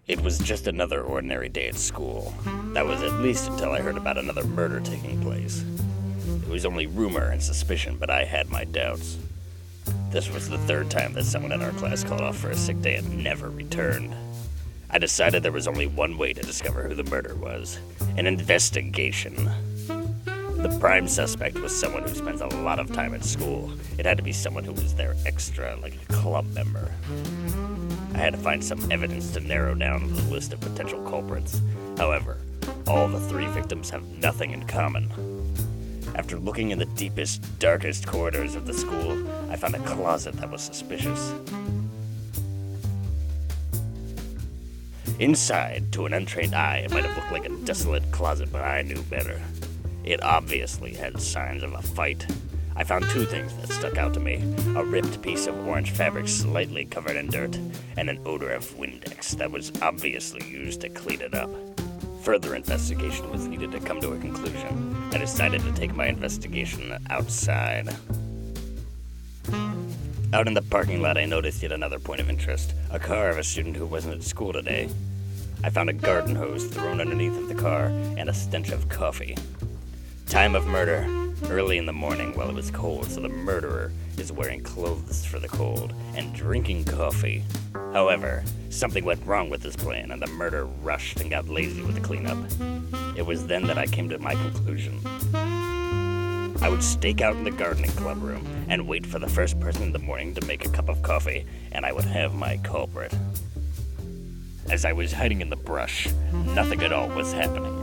It was just another ordinary day at school. That was at least until I heard about another murder taking place. It was only rumor and suspicion, but I had my doubts. This was the third time that someone in our class called off for a sick day and never returned. I decided there was only one way to discover who the murderer was: an investigation. The prime suspect was someone who spends a lot of time at school. It had to be someone who was there extra, like a club member. I had to find some evidence to narrow down the list of potential culprits. However, all the three victims have nothing in common. After looking in the deepest, darkest corridors of the school, I found a closet that was suspicious. Inside, to an untrained eye, it might have looked like a desolate closet, but I knew better. It obviously had signs of a fight. I found two things that stuck out to me: a ripped piece of orange fabric slightly covered in dirt, and an odor of Windex that was obviously used to clean it up. Further investigation was needed to come to a conclusion. I decided to take my investigation outside. Out in the parking lot, I noticed yet another point of interest: a car of a student who wasn't at school today. I found a garden hose thrown underneath of the car and a stench of coffee. Time of murder: early in the morning while it was cold, so the murderer is wearing clothes for the cold and drinking coffee. However, something went wrong with this plan, and the murderer rushed and got lazy with the cleanup. It was then that I came to my conclusion. I would stake out in the gardening club room and wait for the first person in the morning to make a cup of coffee, and I would have my culprit. As I was hiding in the brush, nothing at all was happening.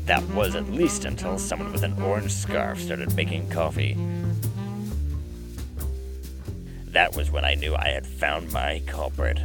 That was at least until someone with an orange scarf started making coffee. That was when I knew I had found my culprit.